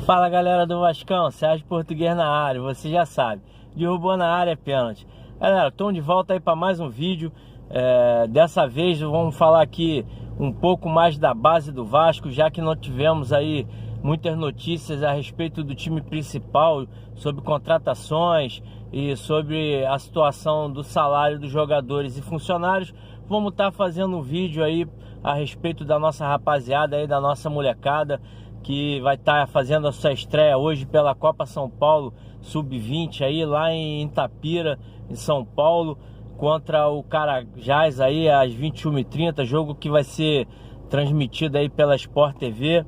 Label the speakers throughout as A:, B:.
A: Fala galera do Vascão, Sérgio Português na área, você já sabe, derrubou na área é pênalti. Galera, estamos de volta aí para mais um vídeo. Dessa vez vamos falar aqui um pouco mais da base do Vasco, já que não tivemos aí muitas notícias a respeito do time principal, sobre contratações e sobre a situação do salário dos jogadores e funcionários. Vamos estar fazendo um vídeo aí a respeito da nossa rapaziada aí, da nossa molecada, que vai estar fazendo a sua estreia hoje pela Copa São Paulo Sub-20 aí lá em Itapira, em São Paulo, contra o Carajás aí às 21h30, jogo que vai ser transmitido aí pela Sport TV.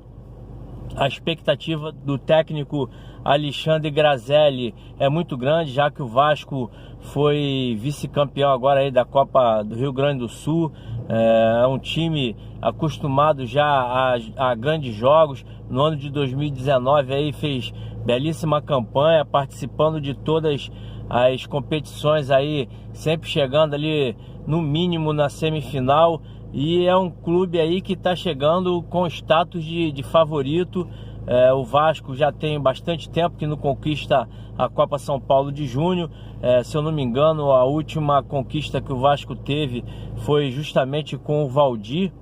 A: A expectativa do técnico Alexandre Grazelli é muito grande, já que o Vasco foi vice-campeão agora aí da Copa do Rio Grande do Sul. É um time acostumado já a grandes jogos. No ano de 2019 aí fez belíssima campanha, participando de todas as competições aí, sempre chegando ali no mínimo na semifinal. E é um clube aí que está chegando com status de favorito. O Vasco já tem bastante tempo que não conquista a Copa São Paulo de junho. Se eu não me engano, a última conquista que o Vasco teve foi justamente com o Valdir.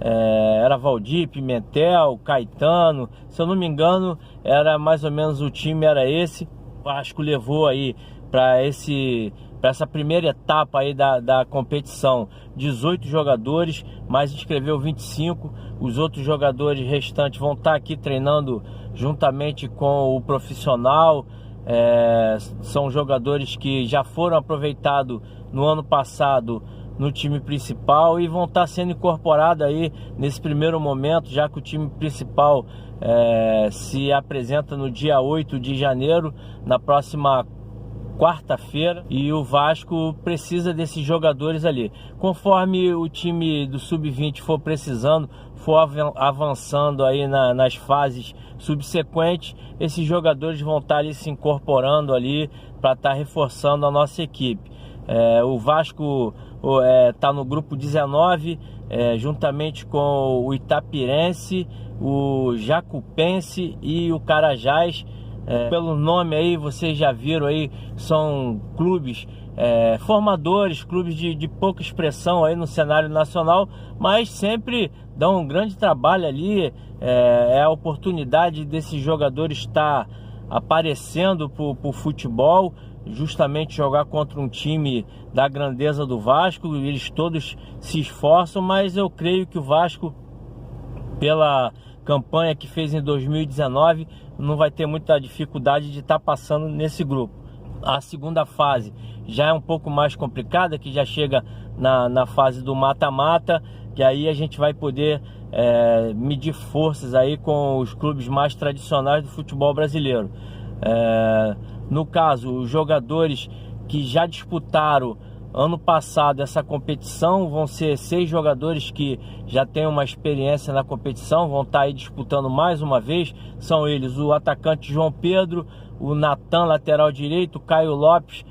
A: Era Valdir, Pimentel, Caetano. Se eu não me engano, era mais ou menos o time, era esse. O Vasco levou aí para essa primeira etapa aí da competição 18 jogadores, mas inscreveu 25. Os outros jogadores restantes vão estar aqui treinando juntamente com o profissional. São jogadores que já foram aproveitados no ano passado no time principal e vão estar sendo incorporados aí nesse primeiro momento, já que o time principal se apresenta no dia 8 de janeiro, na próxima quarta-feira, e o Vasco precisa desses jogadores ali. Conforme o time do Sub-20 for precisando, for avançando aí nas fases subsequentes, esses jogadores vão estar ali se incorporando ali para estar reforçando a nossa equipe. O Vasco está no grupo 19, juntamente com o Itapirense, o Jacupense e o Carajás. Pelo nome aí, vocês já viram aí, são clubes formadores, clubes de pouca expressão aí no cenário nacional, mas sempre dão um grande trabalho ali. É a oportunidade desses jogadores estar aparecendo para o futebol, justamente jogar contra um time da grandeza do Vasco. Eles todos se esforçam, mas eu creio que o Vasco, pela campanha que fez em 2019, não vai ter muita dificuldade de estar passando nesse grupo. A segunda fase já é um pouco mais complicada, que já chega na fase do mata-mata, que aí a gente vai poder medir forças aí com os clubes mais tradicionais do futebol brasileiro. No caso, os jogadores que já disputaram ano passado essa competição vão ser 6 jogadores que já têm uma experiência na competição, vão estar aí disputando mais uma vez. São eles o atacante João Pedro, o Natan, lateral direito, o Caio Lopes,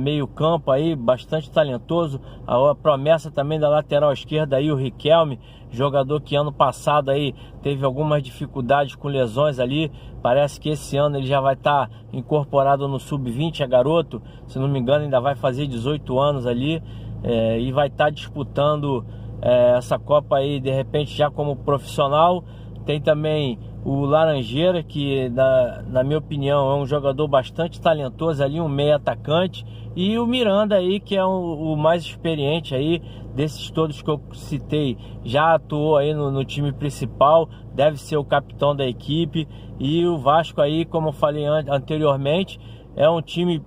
A: meio campo aí, bastante talentoso. A promessa também da lateral esquerda aí, o Riquelme, jogador que ano passado aí teve algumas dificuldades com lesões ali. Parece que esse ano ele já vai estar incorporado no Sub-20, é garoto, se não me engano ainda vai fazer 18 anos ali, e vai estar disputando essa Copa aí de repente já como profissional. Tem também o Laranjeira, que na minha opinião é um jogador bastante talentoso ali, um meio atacante, e o Miranda aí, que é o mais experiente aí desses todos que eu citei, já atuou aí no time principal, deve ser o capitão da equipe. E o Vasco aí, como eu falei anteriormente, é um time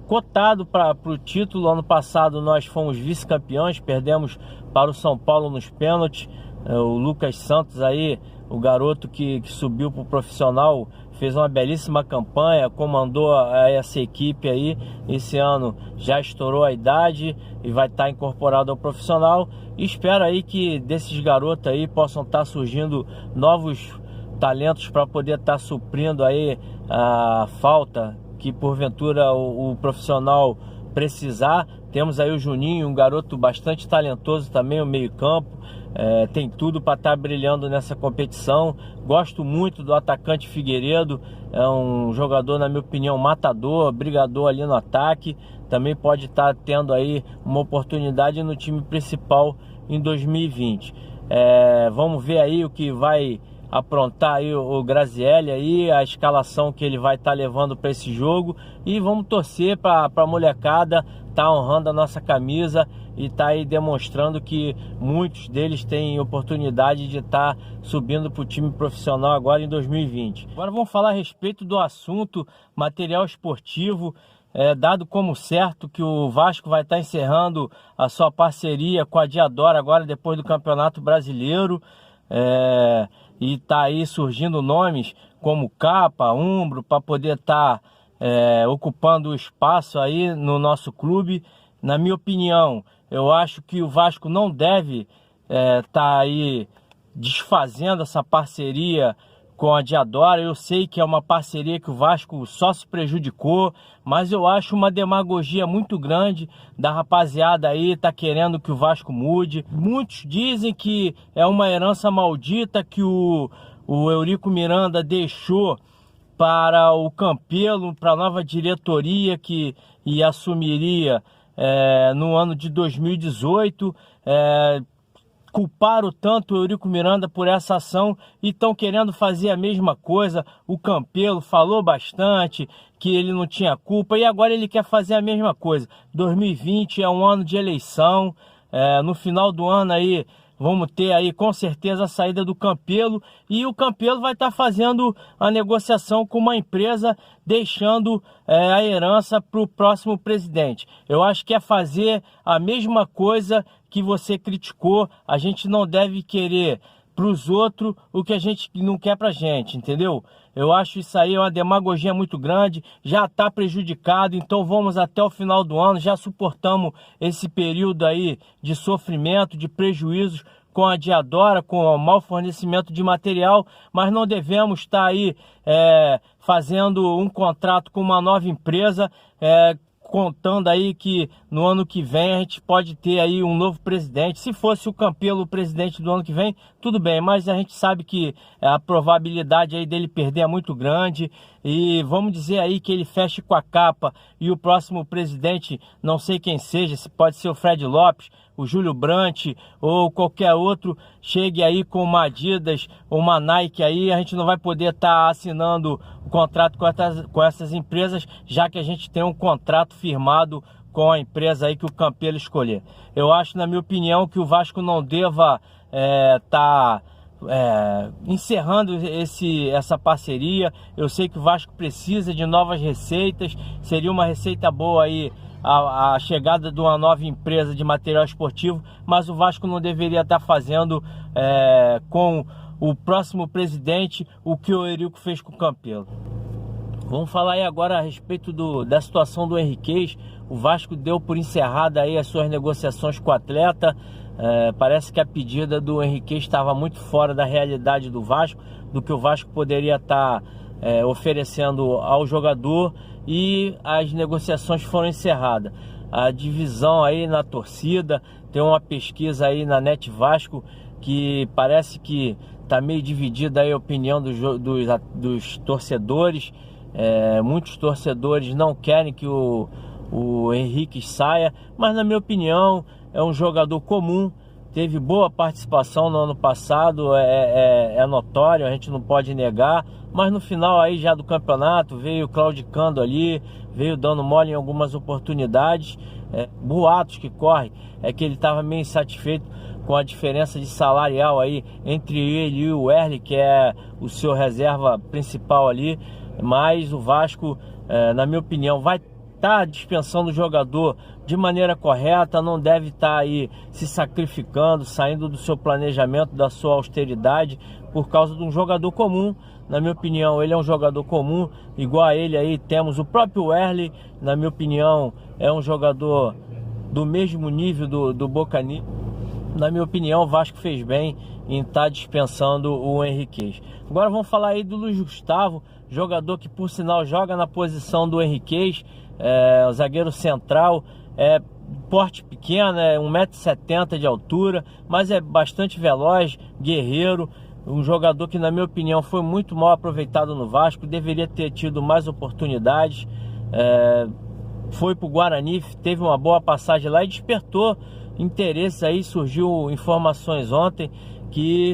A: cotado para o título. Ano passado nós fomos vice-campeões, perdemos para o São Paulo nos pênaltis. O Lucas Santos aí, o garoto que subiu para o profissional, fez uma belíssima campanha, comandou essa equipe aí. Esse ano já estourou a idade e vai estar incorporado ao profissional. E espero aí que desses garotos aí possam estar surgindo novos talentos para poder estar suprindo aí a falta que porventura o profissional precisar. Temos aí o Juninho, um garoto bastante talentoso também, o meio-campo. Tem tudo para estar brilhando nessa competição. Gosto muito do atacante Figueiredo, é um jogador, na minha opinião, matador, brigador ali no ataque. Também pode estar tendo aí uma oportunidade no time principal em 2020. Vamos ver aí o que vai aprontar aí o Grazielli aí, a escalação que ele vai estar levando para esse jogo, e vamos torcer para a molecada tá honrando a nossa camisa e tá aí demonstrando que muitos deles têm oportunidade de estar subindo para o time profissional agora em 2020. Agora vamos falar a respeito do assunto material esportivo. Dado como certo que o Vasco vai estar encerrando a sua parceria com a Diadora agora depois do Campeonato Brasileiro, e tá aí surgindo nomes como Capa, Umbro, para poder estar ocupando o espaço aí no nosso clube. Na minha opinião, eu acho que o Vasco não deve estar aí desfazendo essa parceria com a Diadora. Eu sei que é uma parceria que o Vasco só se prejudicou, mas eu acho uma demagogia muito grande da rapaziada aí, tá querendo que o Vasco mude. Muitos dizem que é uma herança maldita que o Eurico Miranda deixou para o Campelo, para a nova diretoria que assumiria no ano de 2018. Culparam tanto o Eurico Miranda por essa ação e estão querendo fazer a mesma coisa. O Campelo falou bastante que ele não tinha culpa e agora ele quer fazer a mesma coisa. 2020 é um ano de eleição, no final do ano aí vamos ter aí com certeza a saída do Campelo, e o Campelo vai estar fazendo a negociação com uma empresa, deixando a herança para o próximo presidente. Eu acho que é fazer a mesma coisa que você criticou. A gente não deve querer para os outros o que a gente não quer para a gente, entendeu? Eu acho isso aí uma demagogia muito grande, já está prejudicado, então vamos até o final do ano, já suportamos esse período aí de sofrimento, de prejuízos com a Diadora, com o mau fornecimento de material, mas não devemos estar aí fazendo um contrato com uma nova empresa, contando aí que no ano que vem a gente pode ter aí um novo presidente. Se fosse o Campelo o presidente do ano que vem, tudo bem, mas a gente sabe que a probabilidade aí dele perder é muito grande, e vamos dizer aí que ele feche com a Capa e o próximo presidente, não sei quem seja, se pode ser o Fred Lopes, o Júlio Brandt ou qualquer outro, chegue aí com uma Adidas ou uma Nike aí, a gente não vai poder estar assinando o contrato com essas empresas, já que a gente tem um contrato firmado com a empresa aí que o Campelo escolher. Eu acho, na minha opinião, que o Vasco não deva estar encerrando essa parceria. Eu sei que o Vasco precisa de novas receitas, seria uma receita boa aí a chegada de uma nova empresa de material esportivo, mas o Vasco não deveria estar fazendo com o próximo presidente o que o Eurico fez com o Campelo. Vamos falar aí agora a respeito da situação do Henriquez. O Vasco deu por encerrada aí as suas negociações com o atleta. Parece que a pedida do Henriquez estava muito fora da realidade do Vasco, do que o Vasco poderia estar oferecendo ao jogador, e as negociações foram encerradas. A divisão aí na torcida, tem uma pesquisa aí na Net Vasco que parece que está meio dividida aí a opinião dos torcedores. Muitos torcedores não querem que o Henrique saia, mas na minha opinião é um jogador comum, teve boa participação no ano passado, é notório, a gente não pode negar, mas no final aí já do campeonato veio claudicando ali, veio dando mole em algumas oportunidades. Boatos que correm é que ele estava meio insatisfeito com a diferença de salarial aí entre ele e o Erle, que é o seu reserva principal ali, mas o Vasco, na minha opinião, vai estar dispensando o jogador de maneira correta, não deve estar aí se sacrificando, saindo do seu planejamento, da sua austeridade, por causa de um jogador comum. Na minha opinião, ele é um jogador comum, igual a ele aí temos o próprio Erle, na minha opinião, é um jogador do mesmo nível do Bocani. na minha opinião, o Vasco fez bem em estar dispensando o Henriquez. Agora vamos falar aí do Luiz Gustavo, jogador que por sinal joga na posição do Henriquez, o zagueiro central, porte pequeno, 1,70 m de altura, mas é bastante veloz, guerreiro, um jogador que na minha opinião foi muito mal aproveitado no Vasco, deveria ter tido mais oportunidades, foi para o Guarani, teve uma boa passagem lá e despertou interesse aí, surgiu informações ontem que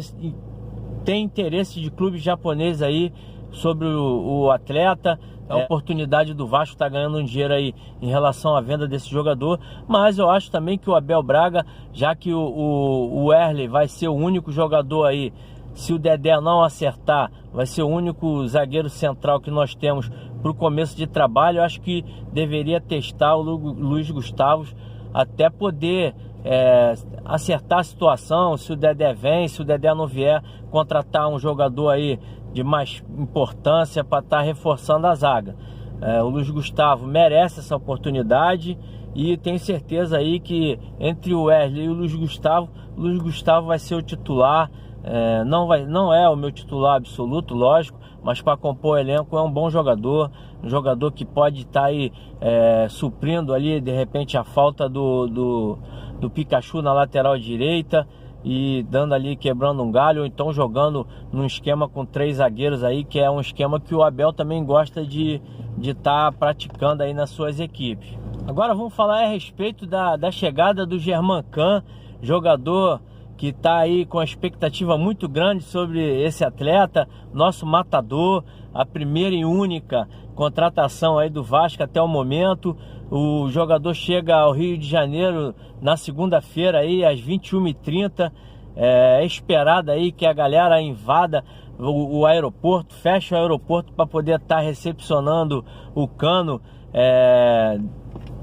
A: tem interesse de clubes japoneses aí sobre o atleta. A oportunidade do Vasco tá ganhando um dinheiro aí em relação à venda desse jogador, mas eu acho também que o Abel Braga, já que o Wesley vai ser o único jogador aí, se o Dedé não acertar, vai ser o único zagueiro central que nós temos para o começo de trabalho, eu acho que deveria testar o Luiz Gustavo até poder acertar a situação. Se o Dedé vem, se o Dedé não vier, contratar um jogador aí de mais importância para estar reforçando a zaga. O Luiz Gustavo merece essa oportunidade e tenho certeza aí que entre o Wesley e o Luiz Gustavo vai ser o titular. Não é o meu titular absoluto, lógico, mas para compor o elenco é um bom jogador, um jogador que pode estar aí suprindo ali de repente a falta do Pikachu na lateral direita e dando ali, quebrando um galho, ou então jogando num esquema com 3 zagueiros aí, que é um esquema que o Abel também gosta de estar praticando aí nas suas equipes. Agora vamos falar a respeito da chegada do Germán, jogador que está aí com a expectativa muito grande sobre esse atleta, nosso matador, a primeira e única contratação aí do Vasco até o momento. O jogador chega ao Rio de Janeiro na segunda-feira aí às 21h30. É esperado aí que a galera invada o aeroporto, feche o aeroporto para poder estar recepcionando o Cano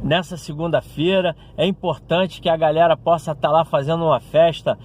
A: nessa segunda-feira. É importante que a galera possa estar lá fazendo uma festa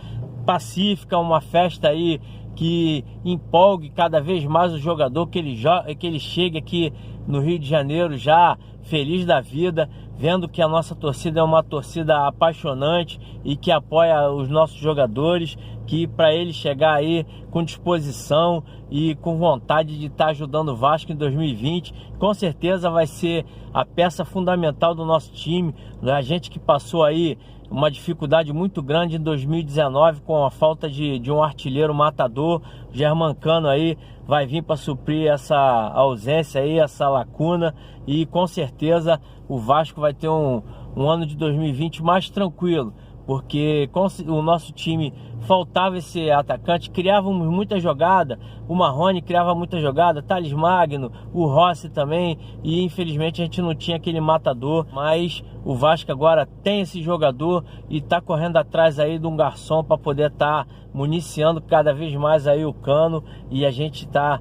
A: pacífica, uma festa aí que empolgue cada vez mais o jogador, que ele chegue aqui no Rio de Janeiro já feliz da vida, vendo que a nossa torcida é uma torcida apaixonante e que apoia os nossos jogadores, que para ele chegar aí com disposição e com vontade de estar ajudando o Vasco em 2020, com certeza vai ser a peça fundamental do nosso time. A gente que passou aí uma dificuldade muito grande em 2019 com a falta de um artilheiro matador, o Germán aí vai vir para suprir essa ausência aí, essa lacuna, e com certeza o Vasco vai ter um ano de 2020 mais tranquilo, porque com o nosso time faltava esse atacante, criávamos muita jogada, o Marrone criava muita jogada, Thales Magno, o Rossi também, e infelizmente a gente não tinha aquele matador, mas o Vasco agora tem esse jogador e está correndo atrás aí de um garçom para poder estar municiando cada vez mais aí o Cano, e a gente está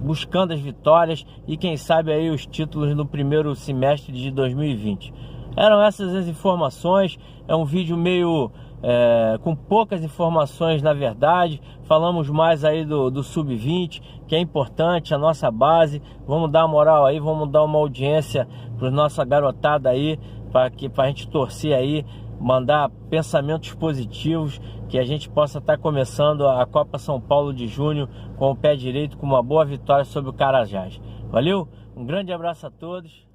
A: buscando as vitórias e quem sabe aí os títulos no primeiro semestre de 2020. Eram essas as informações. É um vídeo meio com poucas informações, na verdade. Falamos mais aí do Sub-20, que é importante, a nossa base. Vamos dar uma moral aí, vamos dar uma audiência para nossa garotada aí, para a gente torcer aí, mandar pensamentos positivos, que a gente possa estar começando a Copa São Paulo de junho com o pé direito, com uma boa vitória sobre o Carajás. Valeu? Um grande abraço a todos.